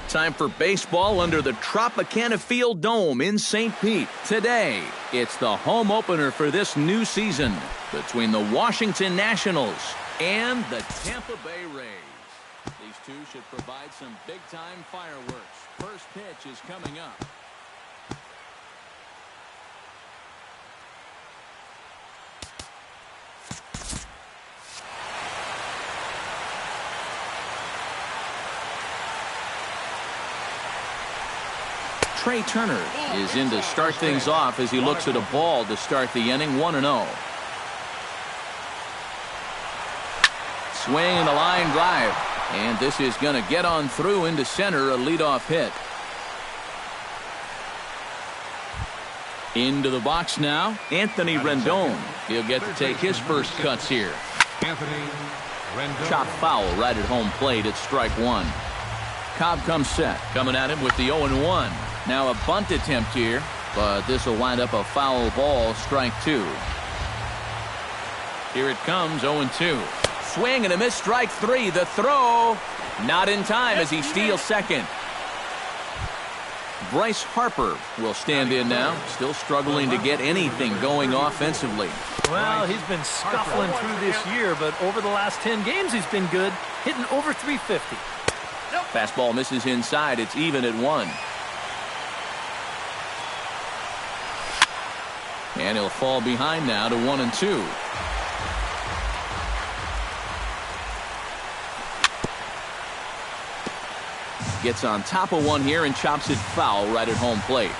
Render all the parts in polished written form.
Time for baseball under the Tropicana Field Dome in St. Pete. Today, it's the home opener for this new season between the Washington Nationals and the Tampa Bay Rays. These two should provide some big-time fireworks. First pitch is coming up. Trey Turner is in to start things off as he looks at a ball to start the inning, 1-0. Swing and a line drive. And this is going to get on through into center, a leadoff hit. Into the box now, Anthony Rendon. He'll get to take his first cuts here. Anthony Rendon. Chop foul right at home plate at strike one. Cobb comes set, coming at him with the 0-1. Now a bunt attempt here, but this will wind up a foul ball, strike two. Here it comes, 0-2. Swing and a miss, strike three. The throw, not in time as he steals second. Bryce Harper will stand in now, still struggling to get anything going offensively. Well, he's been scuffling through this year, but over the last 10 games he's been good, hitting over 350. Fastball misses inside, it's even at 1. And he'll fall behind now to 1-2. Gets on top of one here and chops it foul right at home plate.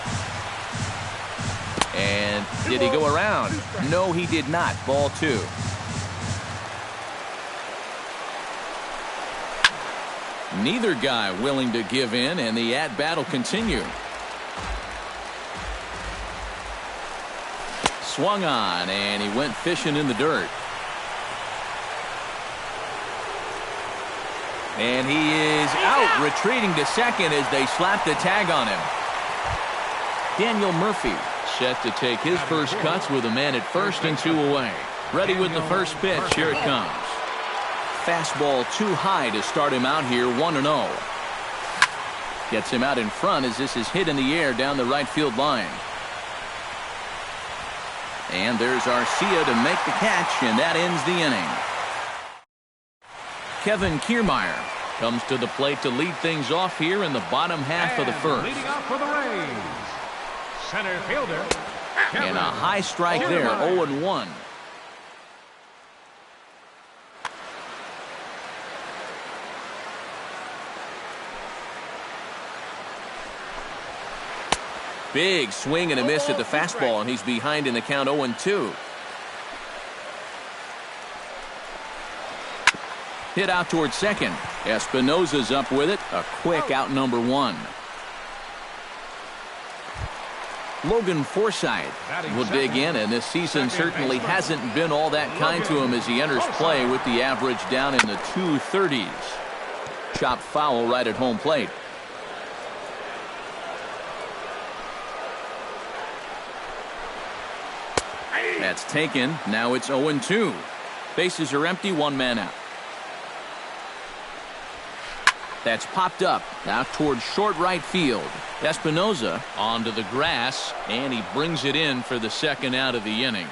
And did he go around? No, he did not. Ball two. Neither guy willing to give in, and the at-bat will continue. Swung on, and he went fishing in the dirt. And he is out, retreating to second as they slap the tag on him. Daniel Murphy set to take his first cuts with a man at first and 2 away. Ready with the first pitch. Here it comes. Fastball too high to start him out here, 1-0. Gets him out in front as this is hit in the air down the right field line. And there's Arcia to make the catch, and that ends the inning. Kevin Kiermaier comes to the plate to lead things off here in the bottom half of the first. Leading off for the Rays, center fielder. And a high strike there, 0-1. Big swing and a miss at the fastball, and he's behind in the count, 0-2. Hit out towards second. Espinosa's up with it. A quick out, number 1. Logan Forsythe will dig in, and this season certainly hasn't been all that kind to him as he enters play with the average down in the 230s. Chop foul right at home plate. That's taken. Now it's 0-2. Bases are empty, 1 man out. That's popped up out towards short right field. Espinosa onto the grass, and he brings it in for the second out of the inning.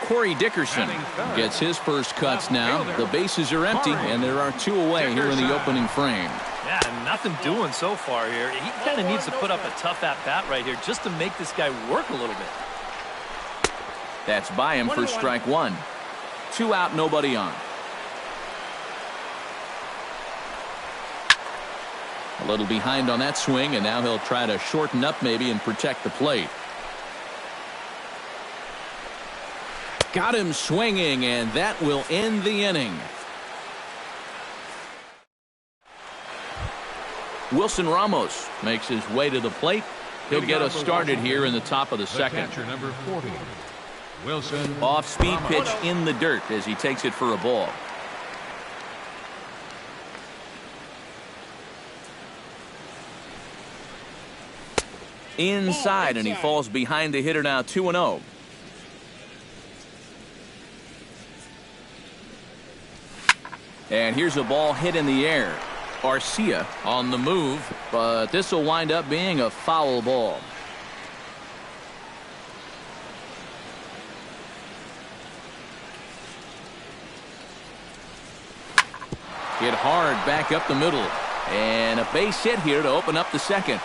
Corey Dickerson gets his first cuts now. The bases are empty, and there are 2 away here in the opening frame. Yeah, nothing doing so far here. He kind of needs to put up a tough at-bat right here just to make this guy work a little bit. That's by him for strike 1. 2 out, nobody on. A little behind on that swing, and now he'll try to shorten up maybe and protect the plate. Got him swinging, and that will end the inning. Wilson Ramos makes his way to the plate. He'll get us started here in the top of the second. Number 40, Wilson. Off-speed pitch in the dirt as he takes it for a ball. Inside, and he falls behind the hitter now, 2-0. And here's a ball hit in the air. Arcia on the move, but this will wind up being a foul ball. Hit hard back up the middle. And a base hit here to open up the second.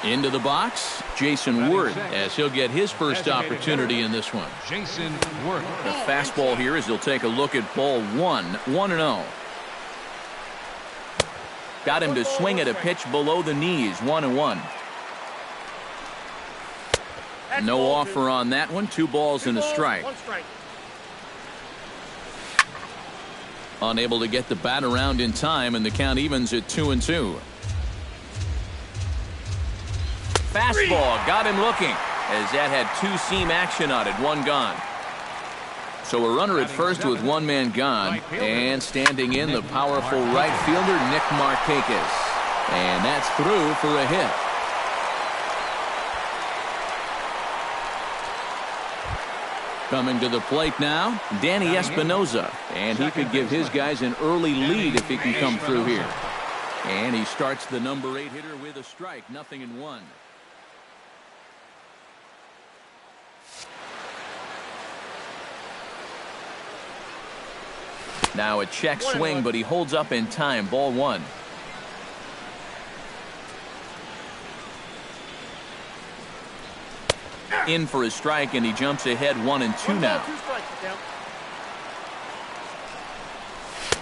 Into the box, Jason Ward, as he'll get his first opportunity in this one. Jason Ward. The fastball here as he'll take a look at ball 1-0. Got him to swing at a pitch below the knees, 1-1. No offer on that one, 2 balls and a strike. Unable to get the bat around in time, and the count evens at 2-2. Fastball got him looking as that had 2-seam action on it, 1 gone. So a runner at first with 1 man gone, and standing in the powerful right fielder Nick Markakis, and that's through for a hit. Coming to the plate now, Danny Espinoza, and he could give his guys an early lead if he can come through here. And he starts the number 8 hitter with a strike, 0-1. Now a check swing, but he holds up in time. Ball 1. In for a strike, and he jumps ahead 1-2 now.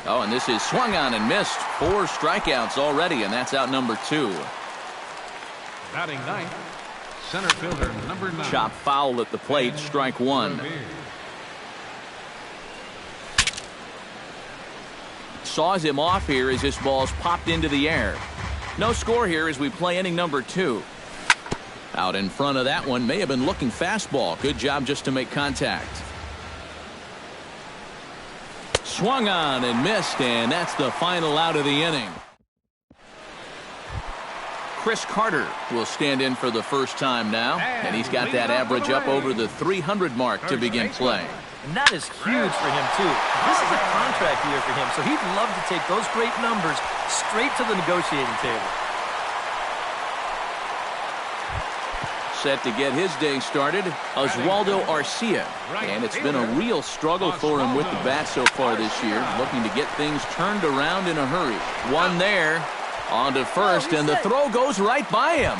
Oh, and this is swung on and missed. 4 strikeouts already, and that's out number 2. Batting 9th, center fielder number 9. Chop foul at the plate, strike 1. Saws him off here as this ball's popped into the air. No score here as we play inning number 2. Out in front of that one, may have been looking fastball. Good job just to make contact. Swung on and missed, and that's the final out of the inning. Chris Carter will stand in for the first time now, and he's got that average up over the 300 mark to begin play. And that is huge for him, too. This is a contract year for him, so he'd love to take those great numbers straight to the negotiating table. Set to get his day started, Oswaldo Arcia. And it's been a real struggle for him with the bat so far this year, looking to get things turned around in a hurry. One there, on to first, and the throw goes right by him.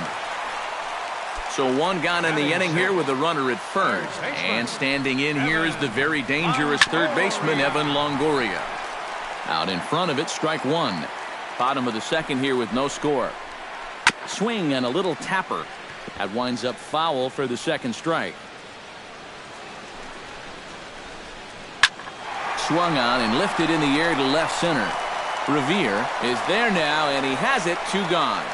So 1 gone in the inning here with a runner at first. And standing in here is the very dangerous third baseman, Evan Longoria. Out in front of it, strike 1. Bottom of the second here with no score. Swing and a little tapper. That winds up foul for the second strike. Swung on and lifted in the air to left center. Revere is there now, and he has it, 2 gone.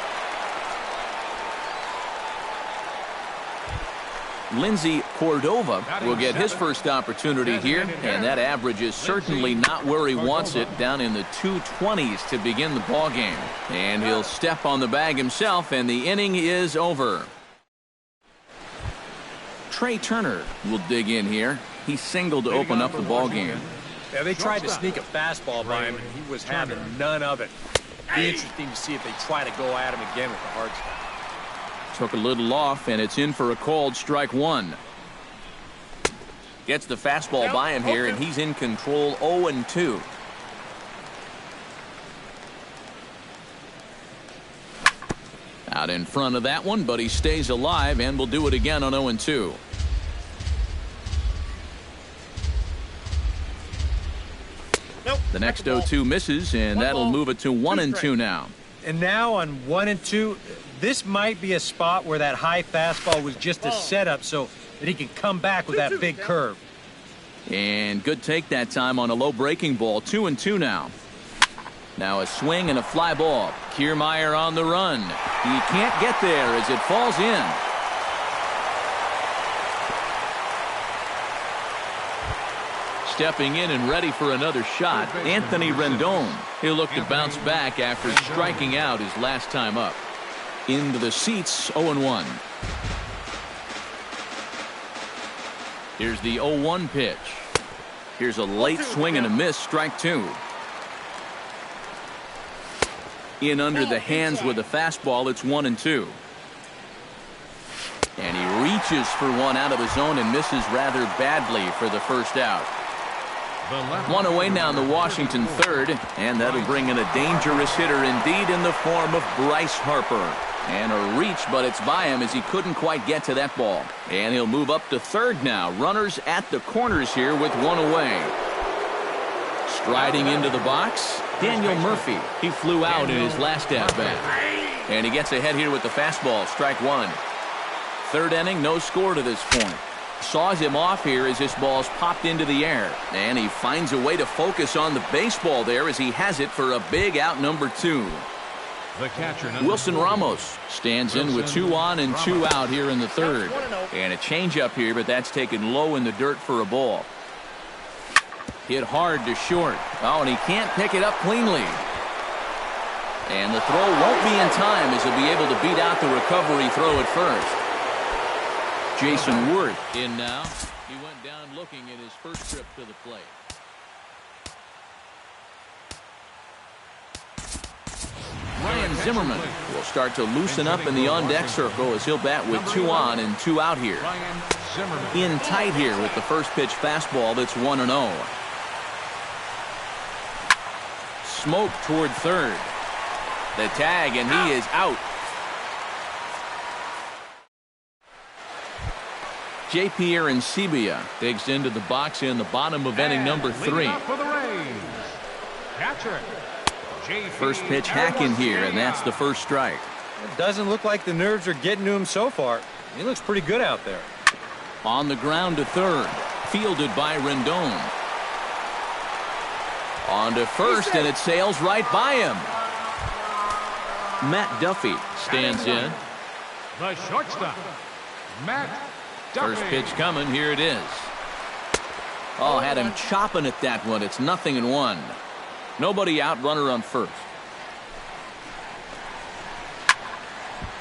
Lindsey Cordova will get his first opportunity here, and that average is certainly not where he wants it, down in the 220s to begin the ball game. And he'll step on the bag himself, and the inning is over. Trey Turner will dig in here. He singled to open up the ball game. Yeah, they tried to sneak a fastball by him, and he was having none of it. Be interesting to see if they try to go at him again with the hard stuff. Took a little off, and it's in for a called strike 1. Gets the fastball by him here, and he's in control, 0-2. Out in front of that one, but he stays alive, and will do it again on 0-2. The next 0-2 misses, and that'll move it to 1-2 now. And now on 1-2, this might be a spot where that high fastball was just a setup so that he can come back with that big curve. And good take that time on a low breaking ball, 2-2 now. Now a swing and a fly ball. Kiermaier on the run. He can't get there as it falls in. Stepping in and ready for another shot, Anthony Rendon. He'll look to bounce back after striking out his last time up. Into the seats, 0-1. Here's the 0-1 pitch. Here's a late swing and a miss, strike two. In under the hands with a fastball, it's 1-2. And he reaches for one out of his zone and misses rather badly for the first out. One away now in the Washington third, and that'll bring in a dangerous hitter indeed in the form of Bryce Harper. And a reach, but it's by him as he couldn't quite get to that ball. And he'll move up to third now. Runners at the corners here with one away. Striding into the box, Daniel Murphy. He flew out in his last at-bat. And he gets ahead here with the fastball, strike one. Third inning, no score to this point. Saws him off here as this ball's popped into the air. And he finds a way to focus on the baseball there as he has it for a big out number two. The catcher, Wilson Ramos stands in with 2 on and 2 out here in the third. And a changeup here, but that's taken low in the dirt for a ball. Hit hard to short. Oh, and he can't pick it up cleanly. And the throw won't be in time as he'll be able to beat out the recovery throw at first. Jason Worth in now. He went down looking at his first trip to the plate. Ryan Zimmerman will start to loosen up in the on-deck circle as he'll bat with 2 on and 2 out here. In tight here with the first pitch fastball that's 1-0. Smoke toward third. The tag, and he is out. J.P. Arancibia digs into the box in the bottom of inning number 3. First pitch hack in here, and that's the first strike. It doesn't look like the nerves are getting to him so far. He looks pretty good out there. On the ground to third, fielded by Rendon. On to first, and it sails right by him. Matt Duffy stands in. The shortstop, Matt Duffy. First pitch coming, here it is. Oh, had him chopping at that one. It's 0-1. Nobody out, runner on first.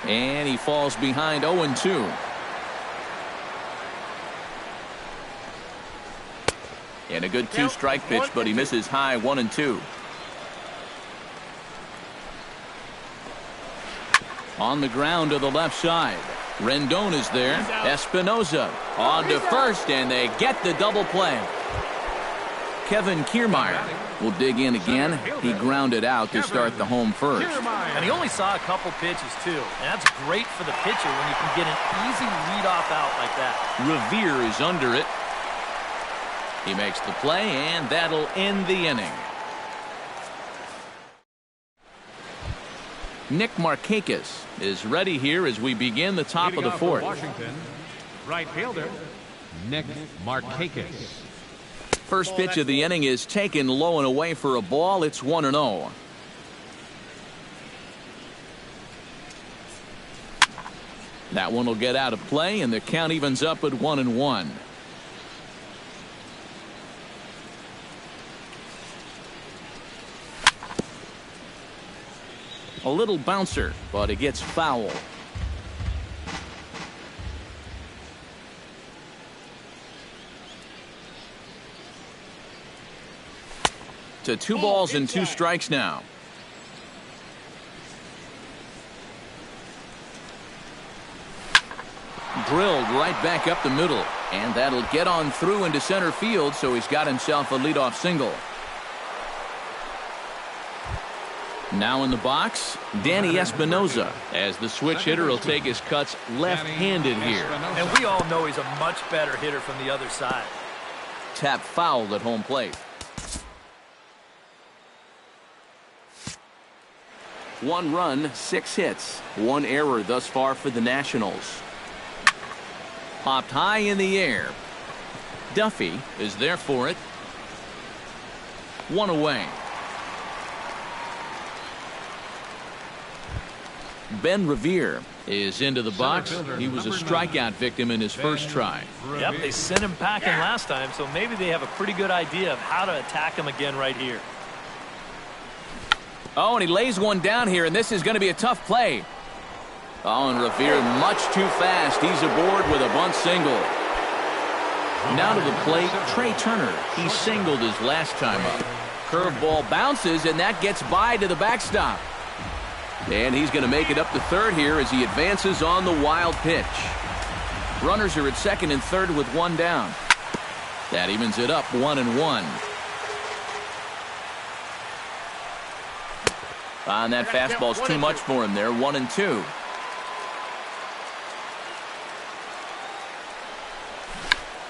And he falls behind 0-2. And a good 2-strike pitch, but he misses high 1-2. On the ground to the left side. Rendon is there. Espinosa on to first, and they get the double play. Kevin Kiermaier will dig in again. He grounded out to start the home first. And he only saw a couple pitches, too. And that's great for the pitcher when you can get an easy leadoff out like that. Revere is under it. He makes the play, and that'll end the inning. Nick Markakis is ready here as we begin the top of the fourth. Washington, right fielder, Nick Markakis. First pitch of the inning is taken low and away for a ball. It's 1-0. That one will get out of play, and the count evens up at 1-1. A little bouncer, but it gets foul. To 2 balls and 2 strikes now. Drilled right back up the middle, and that'll get on through into center field, so he's got himself a leadoff single. Now in the box, Danny Espinosa, as the switch hitter will take his cuts left-handed here. And we all know he's a much better hitter from the other side. Tap fouled at home plate. 1 run, 6 hits, 1 error thus far for the Nationals. Popped high in the air. Duffy is there for it. 1 away. Ben Revere is into the box. He was a strikeout victim in his first try. Yep, they sent him packing last time, so maybe they have a pretty good idea of how to attack him again right here. Oh, and he lays one down here, and this is going to be a tough play. Oh, and Revere much too fast. He's aboard with a bunt single. Now to the plate, Trey Turner. He singled his last time up. Curveball bounces, and that gets by to the backstop. And he's going to make it up to third here as he advances on the wild pitch. Runners are at second and third with one down. That evens it up 1-1. And that fastball's too much for him there, 1-2.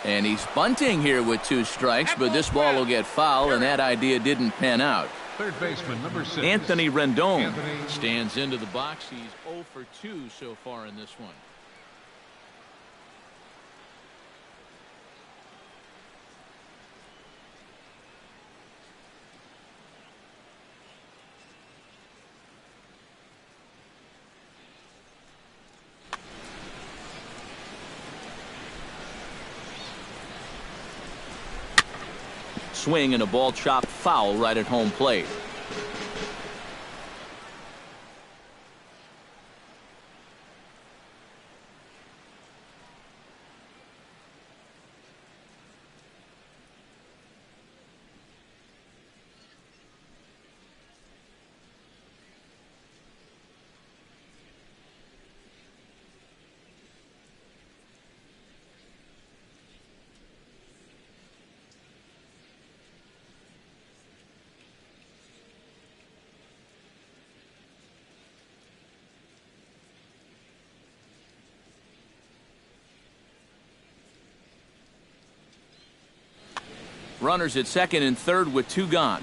And he's bunting here with 2 strikes, but this ball will get foul, and that idea didn't pan out. Third baseman, number 6. Anthony Rendon stands into the box. He's 0 for 2 so far in this one. Swing and a ball chopped foul right at home plate. Runners at second and third with 2 gone.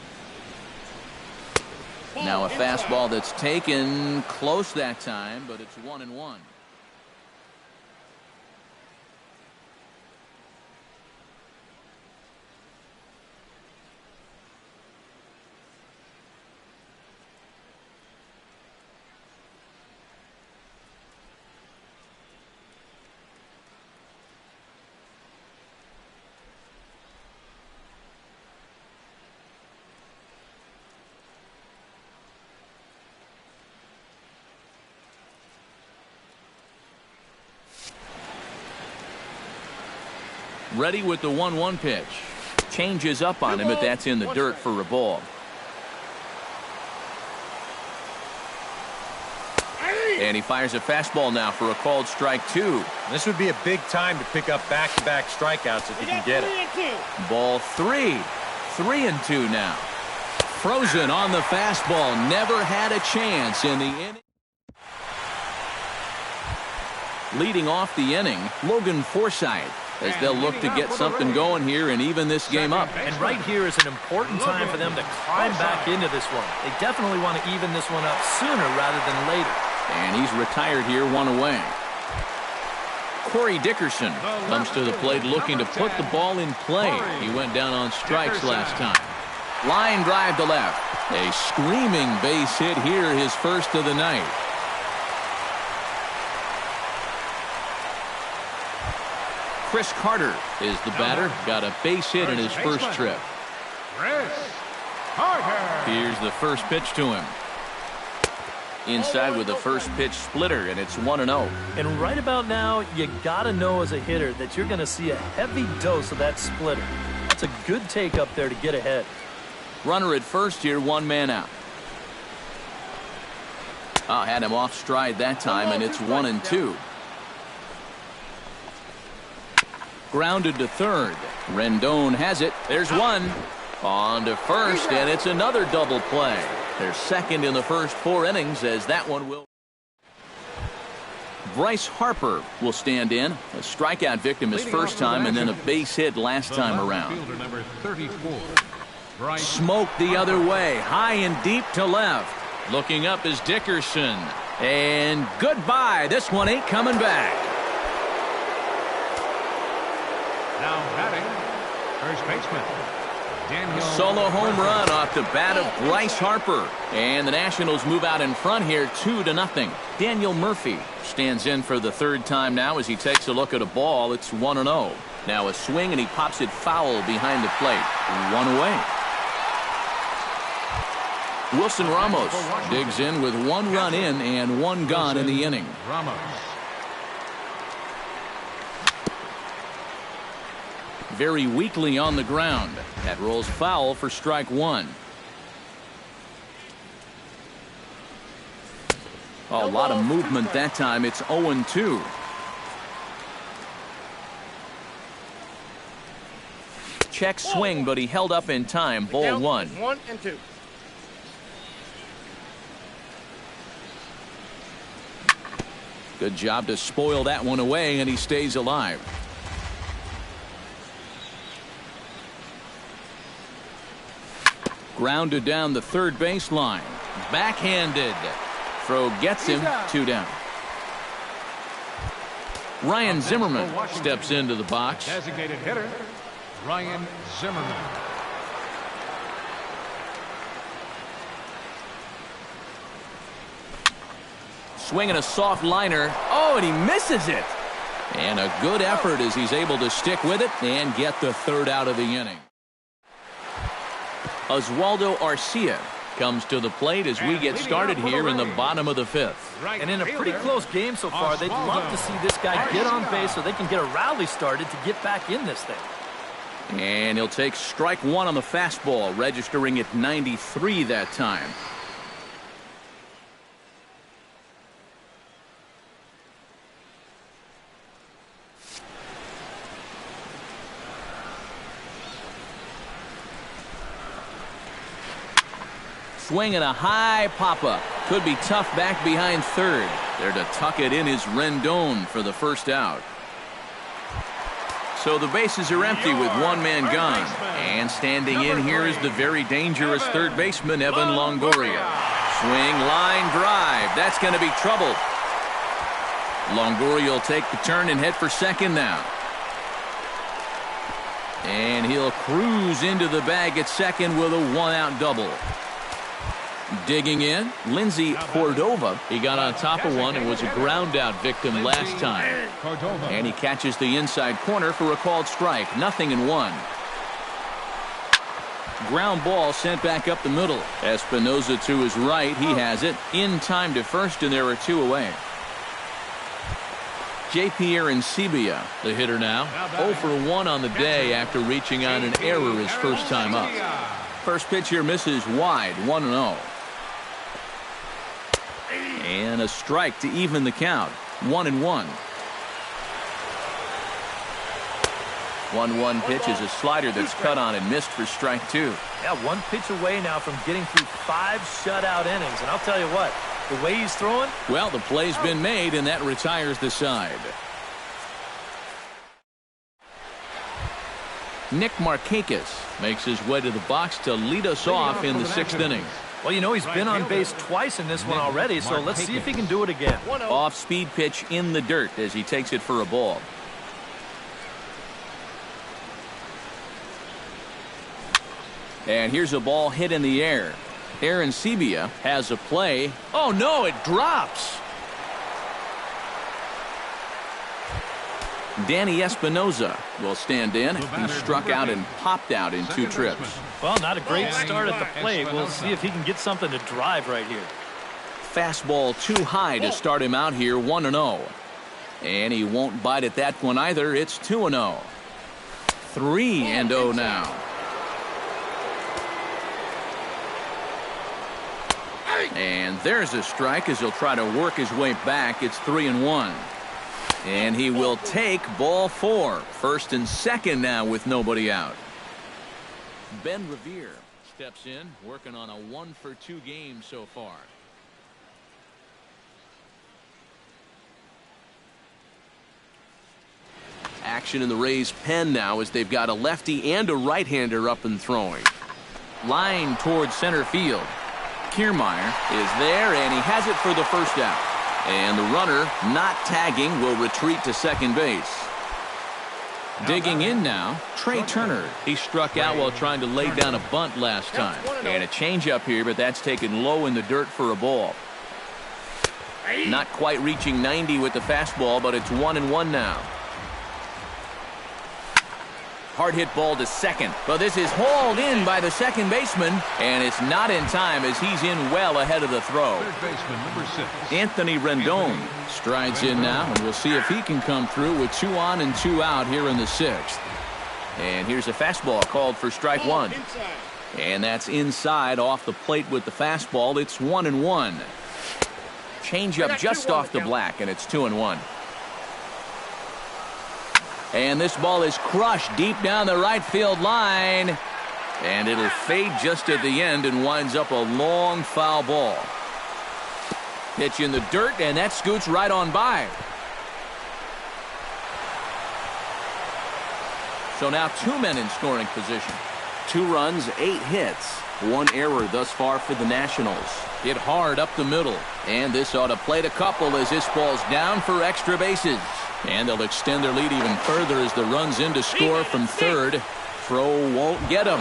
Now a fastball that's taken close that time, but it's 1-1. Ready with the 1-1 pitch. Changes up on him, but that's in the dirt for a ball. And he fires a fastball now for a called strike 2. This would be a big time to pick up back-to-back strikeouts if he can get it. Ball 3. 3-2 now. Frozen on the fastball. Never had a chance in the inning. Leading off the inning, Logan Forsythe, as they'll look to get something going here and even this game up. And right here is an important time for them to climb back into this one. They definitely want to even this one up sooner rather than later. And he's retired here, 1 away. Corey Dickerson comes to the plate looking to put the ball in play. He went down on strikes last time. Line drive to left. A screaming base hit here, his first of the night. Chris Carter is the batter. Got a base hit in his first trip. Chris Carter. Here's the first pitch to him. Inside with the first pitch splitter, and it's 1-0. And right about now, you got to know as a hitter that you're going to see a heavy dose of that splitter. That's a good take up there to get ahead. Runner at first here, 1 man out. Had him off stride that time, and it's 1-2. Grounded to third. Rendon has it. There's one. On to first, and it's another double play. They're second in the first 4 innings as that one will. Bryce Harper will stand in. A strikeout victim his first time and then a base hit last time around. Number 34. Smoke the other way. High and deep to left. Looking up is Dickerson. And goodbye. This one ain't coming back. Now batting, first baseman, Solo home run off the bat of Bryce Harper. And the Nationals move out in front here 2-0. Daniel Murphy stands in for the third time now as he takes a look at a ball. It's 1-0. Now a swing and he pops it foul behind the plate. 1 away. Wilson Ramos digs in with 1 run in and 1 gone in the inning. Very weakly on the ground. That rolls foul for strike 1. A lot of movement that time. It's 0-2. Check swing, but he held up in time. Ball 1. 1-2. Good job to spoil that one away, and he stays alive. Grounded down the third baseline. Backhanded. Throw gets him. 2 down. Ryan Zimmerman steps into the box. Designated hitter, Ryan Zimmerman. Swinging a soft liner. Oh, and he misses it. And a good effort as he's able to stick with it and get the third out of the inning. Oswaldo Arcia comes to the plate as we get started here in the bottom of the 5th. And in a pretty close game so far, they'd love to see this guy get on base so they can get a rally started to get back in this thing. And he'll take strike 1 on the fastball, registering at 93 that time. Swinging a high pop-up. Could be tough back behind third. There to tuck it in is Rendon for the first out. So the bases are empty with 1 man gone. And standing in here is the very dangerous third baseman, Evan Longoria. Swing, line, drive. That's going to be trouble. Longoria will take the turn and head for second now. And he'll cruise into the bag at second with a 1-out double. Digging in, Lindsey Cordova. He got on top of one and was a ground out victim last time. And he catches the inside corner for a called strike. 0-1. Ground ball sent back up the middle. Espinosa to his right. He has it. In time to first, and there are 2 away. J.P. Arancibia, the hitter now. 0 for 1 on the day after reaching on an error his first time up. First pitch here misses wide. 1-0. And a strike to even the count. 1-1. 1-1 pitch is a slider that's cut on and missed for strike 2. Yeah, 1 pitch away now from getting through 5 shutout innings. And I'll tell you what, the way he's throwing. Well, the play's been made, and that retires the side. Nick Markakis makes his way to the box to lead us off in the 6th inning. Well, you know, he's been on base twice in this one already, so let's see if he can do it again. Off-speed pitch in the dirt as he takes it for a ball. And here's a ball hit in the air. Arancibia has a play. Oh, no, it drops. Danny Espinosa will stand in. He struck out and popped out in 2 trips. Well, not a great start at the plate. We'll see if he can get something to drive right here. Fastball too high to start him out here. 1-0. And he won't bite at that one either. It's 2-0. 3-0 now. And there's a strike as he'll try to work his way back. It's 3-1. And he will take ball 4. First and second now with nobody out. Ben Revere steps in, working on a 1-for-2 game so far. Action in the Rays' pen now as they've got a lefty and a right-hander up and throwing. Line towards center field. Kiermaier is there, and he has it for the first out. And the runner, not tagging, will retreat to second base. Digging in now, Trey Turner. He struck out while trying to lay down a bunt last time. And a changeup here, but that's taken low in the dirt for a ball. Not quite reaching 90 with the fastball, but it's 1-1 now. Hard hit ball to second, but this is hauled in by the second baseman, and it's not in time as he's in well ahead of the throw. Third baseman, number 6. Anthony Rendon strides in now, and we'll see if he can come through with 2 on and 2 out here in the 6th. And here's a fastball called for strike 1. And that's inside off the plate with the fastball. It's 1-1. Changeup just off the black, and it's 2-1. And this ball is crushed deep down the right field line. And it'll fade just at the end and winds up a long foul ball. Pitch in the dirt, and that scoots right on by. So now 2 men in scoring position. 2 runs, 8 hits. 1 error thus far for the Nationals. Hit hard up the middle. And this ought to plate a couple as this ball's down for extra bases. And they'll extend their lead even further as the run's in to score from third. Throw won't get him.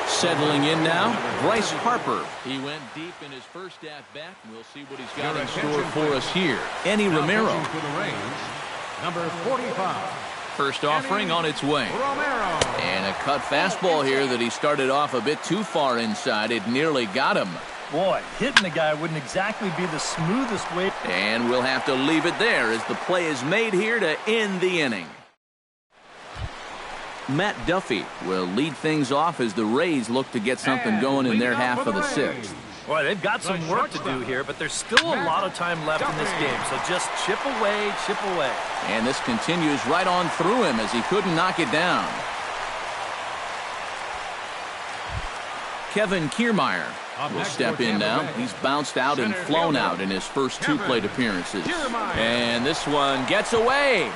Settling in now, Bryce Harper. He went deep in his first at-bat. We'll see what he's got in store for us here. Enny Romero. For the Rays, number 45. First offering on its way. Romero. And a cut fastball here that he started off a bit too far inside. It nearly got him. Boy, hitting the guy wouldn't exactly be the smoothest way. And we'll have to leave it there as the play is made here to end the inning. Matt Duffy will lead things off as the Rays look to get something going in their half of the 6th. Boy, they've got some work to do here, but there's still a lot of time left in this game. So just chip away, chip away. And this continues right on through him as he couldn't knock it down. Kevin Kiermaier will step in now. He's bounced out and flown out in his first 2 plate appearances. And this one gets away.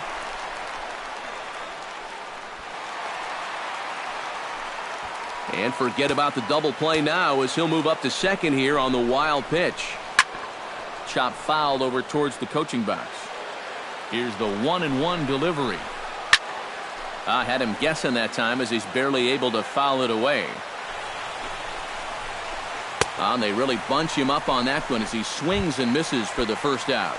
And forget about the double play now as he'll move up to second here on the wild pitch. Chop fouled over towards the coaching box. Here's the 1-1 delivery. I had him guessing that time as he's barely able to foul it away. And they really bunch him up on that one as he swings and misses for the first out.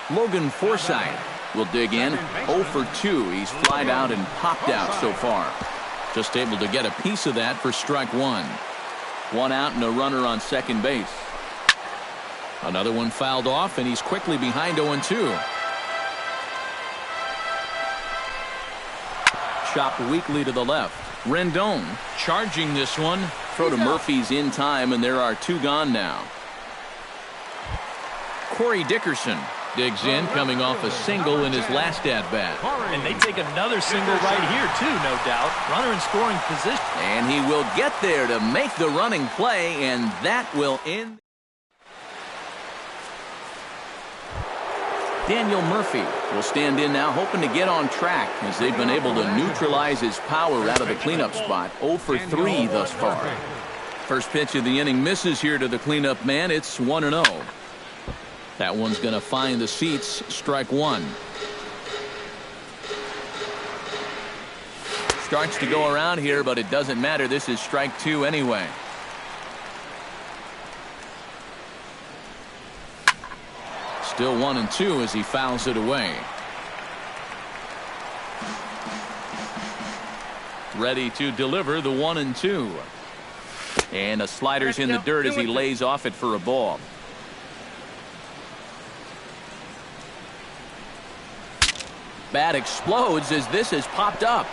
Logan Forsythe will dig in. 0 for 2. He's flied out and popped out so far. Just able to get a piece of that for strike 1. 1 out and a runner on second base. Another one fouled off, and he's quickly behind 0-2. Chopped weakly to the left. Rendon charging this one. Throw to Murphy's in time, and there are 2 gone now. Corey Dickerson digs in, coming off a single in his last at-bat. And they take another single right here, too, no doubt. Runner in scoring position. And he will get there to make the running play, and that will end. Daniel Murphy will stand in now, hoping to get on track as they've been able to neutralize his power out of the cleanup spot. 0 for 3 thus far. First pitch of the inning misses here to the cleanup man. It's 1-0. That one's going to find the seats. Strike 1. Starts to go around here, but it doesn't matter. This is strike 2 anyway. Still 1-2 as he fouls it away. Ready to deliver the 1-2. And a slider's in the dirt as he lays off it for a ball. Bat explodes as this has popped up.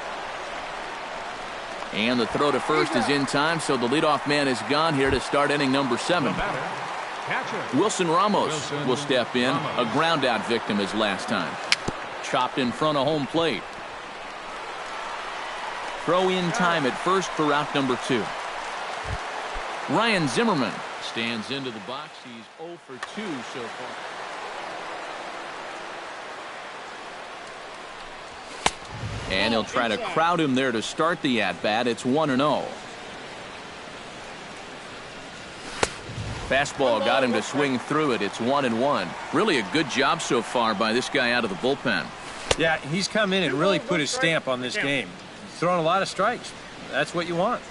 And the throw to first is in time, so the leadoff man is gone here to start inning number 7. Wilson Ramos will step in. A ground out victim his last time. Chopped in front of home plate. Throw in time at first for out number 2. Ryan Zimmerman stands into the box. He's 0 for 2 so far. And he'll try to crowd him there to start the at-bat. It's 1-0. Fastball got him to swing through it. It's 1-1. Really a good job so far by this guy out of the bullpen. Yeah, he's come in and really put his stamp on this game. He's throwing a lot of strikes. That's what you want.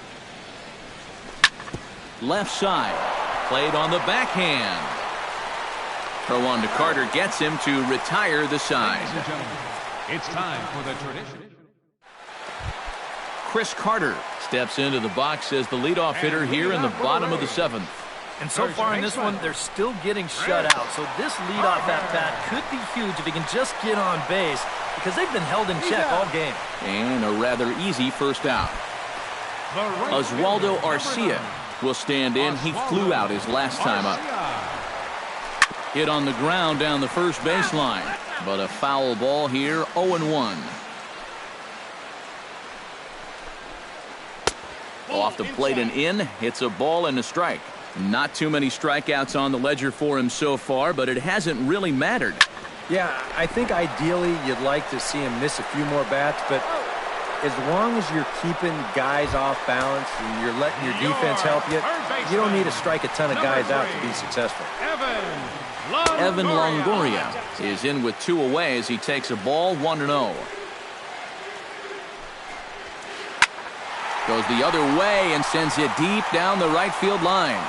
Left side. Played on the backhand. Throw on to Carter gets him to retire the side. Ladies and gentlemen, it's time for the tradition. Chris Carter steps into the box as the leadoff hitter here in the bottom of the 7th. And so far in this one, they're still getting shut out. So this leadoff at-bat could be huge if he can just get on base, because they've been held in check all game. And a rather easy first out. Oswaldo Arcia will stand in. He flew out his last time up. Hit on the ground down the first baseline, but a foul ball here, 0-1. Off the plate and in, hits a ball and a strike. Not too many strikeouts on the ledger for him so far, but it hasn't really mattered. Yeah, I think ideally you'd like to see him miss a few more bats, but as long as you're keeping guys off balance and you're letting your defense help you, you don't need to strike a ton of guys out to be successful. Evan Longoria is in with 2 away as he takes a ball, 1-0. Goes the other way and sends it deep down the right field line.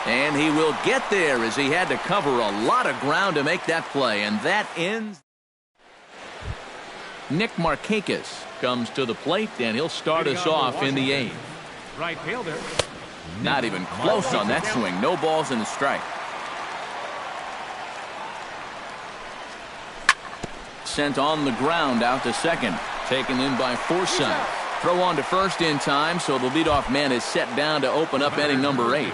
And he will get there as he had to cover a lot of ground to make that play. And that ends. Nick Markakis comes to the plate, and he'll start us off in the 8th. Right fielder. Not even close on that swing. No balls and a strike. Sent on the ground out to second. Taken in by Forsythe. Throw on to first in time, so the leadoff man is set down to open up inning number 8.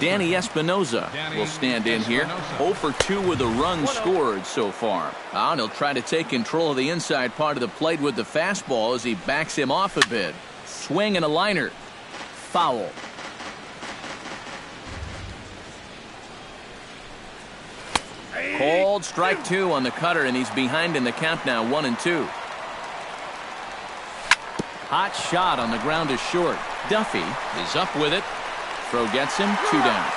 Danny Espinoza will stand in here. 0 for 2 with a run scored so far. And he'll try to take control of the inside part of the plate with the fastball as he backs him off a bit. Swing and a liner. Foul. Called strike 2 on the cutter, and he's behind in the count now, 1-2. Hot shot on the ground is short. Duffy is up with it. Throw gets him, 2 down.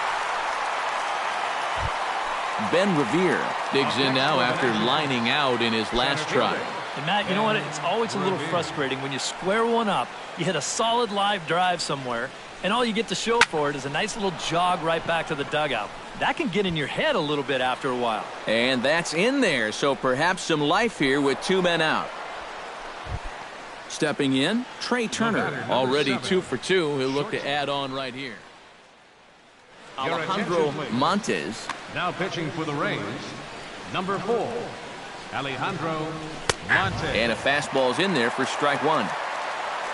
Ben Revere digs in now after lining out in his last try. And Matt, you know what? It's always a little frustrating when you square one up, you hit a solid live drive somewhere, and all you get to show for it is a nice little jog right back to the dugout. That can get in your head a little bit after a while. And that's in there, so perhaps some life here with 2 men out. Stepping in, Trey Turner, already 2 for 2. He'll look to add on right here. Alejandro Montes. Now pitching for the Rays, number 4, Alejandro Montes. And a fastball's in there for strike 1.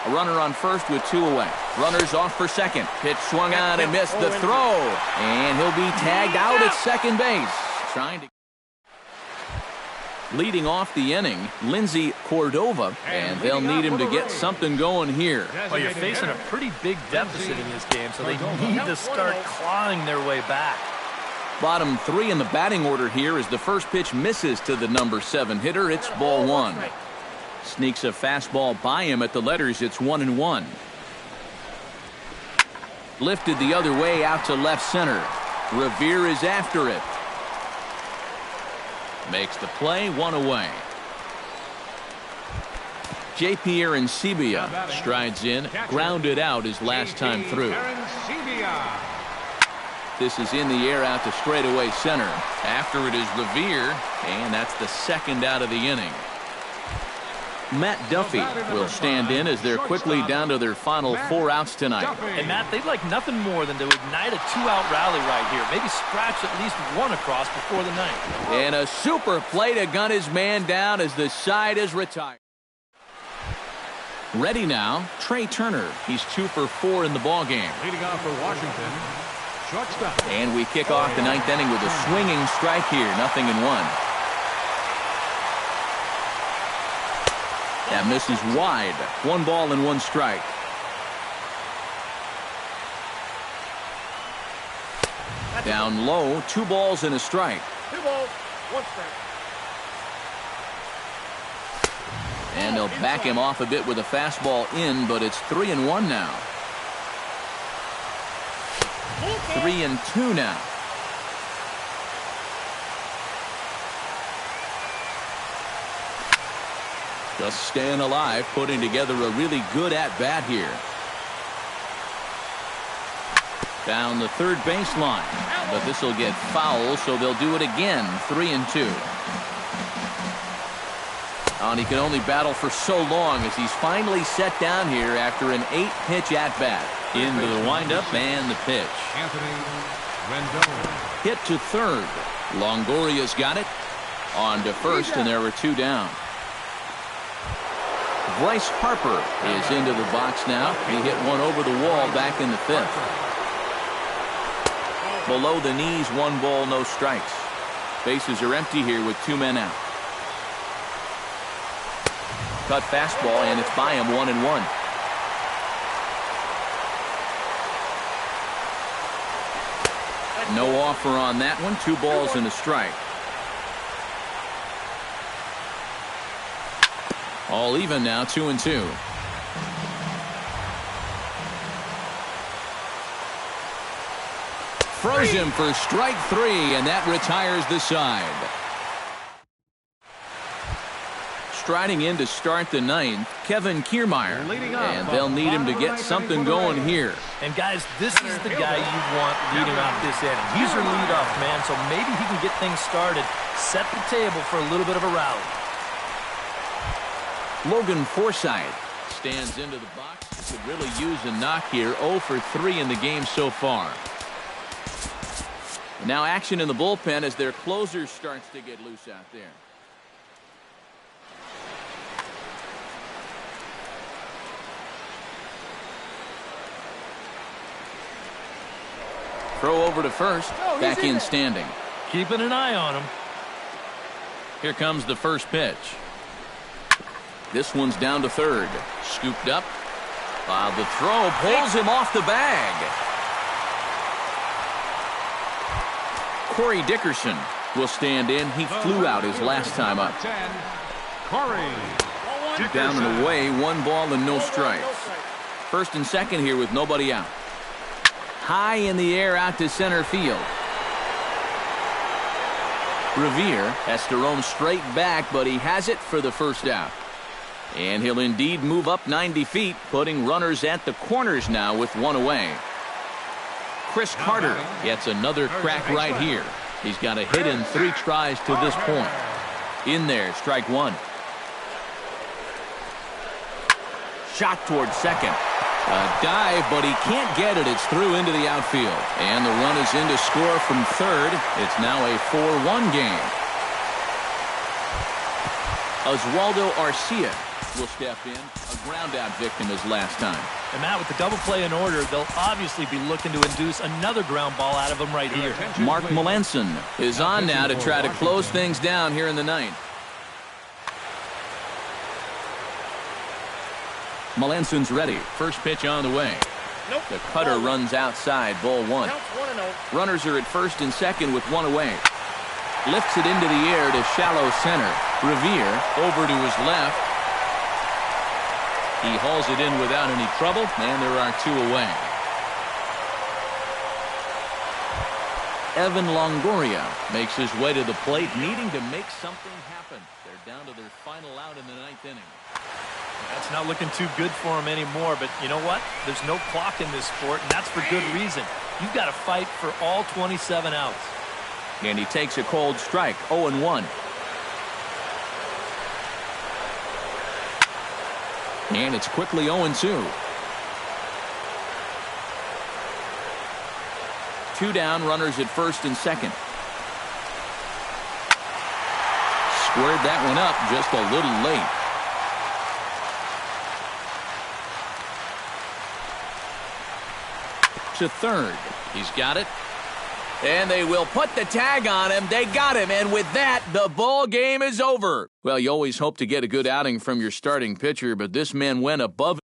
A runner on first with 2 away. Runners off for second. Pitch swung on and missed the throw. And he'll be tagged out at second base. Trying to. Leading off the inning, Lindsey Cordova, and they'll need him to get something going here. Well, you're facing a pretty big deficit in this game, so they need to start clawing their way back. Bottom 3 in the batting order here as the first pitch misses to the number 7 hitter. It's ball 1. Sneaks a fastball by him at the letters. It's 1-1. Lifted the other way out to left center. Revere is after it. Makes the play, 1 away. J.P. Arancibia strides in, grounded out his last time through. This is in the air out to straightaway center. After it is Revere, and that's the second out of the inning. Matt Duffy will stand in as they're quickly down to their final 4 outs tonight. And Matt, they'd like nothing more than to ignite a 2-out rally right here. Maybe scratch at least 1 across before the 9th. And a super play to gun his man down as the side is retired. Ready now, Trey Turner. He's 2 for 4 in the ballgame. Leading off for Washington, shortstop. And we kick off the 9th inning with a swinging strike here, 0-1. That misses wide. 1 ball and 1 strike. Down low, 2 balls and a strike. 2 balls, 1 strike. And they'll back him off a bit with a fastball in, but it's 3-1 now. 3-2 now. Just staying alive, putting together a really good at-bat here. Down the third baseline, but this will get foul, so they'll do it again. 3-2. And he can only battle for so long as he's finally set down here after an 8-pitch at-bat. Into the windup and the pitch. Hit to third. Longoria's got it. On to first, and there were 2 down. Bryce Harper is into the box now. He hit one over the wall back in the 5th. Below the knees, 1 ball, no strikes. Bases are empty here with 2 men out. Cut fastball, and it's by him, 1-1. No offer on that one. 2 balls and a strike. All even now, 2-2. Throws him for strike 3, and that retires the side. Striding in to start the 9th, Kevin Kiermaier, and they'll need him to get something going here. And guys, this is the guy you want leading off this inning. He's your leadoff man, so maybe he can get things started, set the table for a little bit of a rally. Logan Forsythe stands into the box. Could really use a knock here. 0 for 3 in the game so far. And now action in the bullpen as their closer starts to get loose out there. Throw over to first. Back in standing. Keeping an eye on him. Here comes the first pitch. This one's down to third. Scooped up. The throw pulls him off the bag. Corey Dickerson will stand in. He flew out his last time up. Down and away, 1 ball and no strikes. First and second here with nobody out. High in the air out to center field. Revere has to roam straight back, but he has it for the first out. And he'll indeed move up 90 feet, putting runners at the corners now with 1 away. Chris Carter gets another crack right here. He's got a hit in 3 tries to this point. In there, strike 1. Shot towards second. A dive, but he can't get it. It's through into the outfield. And the run is in to score from third. It's now a 4-1 game. Oswaldo Arcia will step in. A ground-out victim his last time. And Matt, with the double play in order, they'll obviously be looking to induce another ground ball out of him right here. Mark Melanson is on now to try to close things down here in the 9th. Melanson's ready. First pitch on the way. The cutter runs outside. Ball 1. Runners are at first and second with 1 away. Lifts it into the air to shallow center. Revere over to his left. He hauls it in without any trouble, and there are 2 away. Evan Longoria makes his way to the plate, needing to make something happen. They're down to their final out in the 9th inning. That's not looking too good for him anymore, but you know what? There's no clock in this sport, and that's for good reason. You've got to fight for all 27 outs. And he takes a cold strike, 0-1. And it's quickly 0-2. 2 down, runners at first and second. Squared that one up just a little late. To third. He's got it. And they will put the tag on him. They got him. And with that, the ball game is over. Well, you always hope to get a good outing from your starting pitcher, but this man went above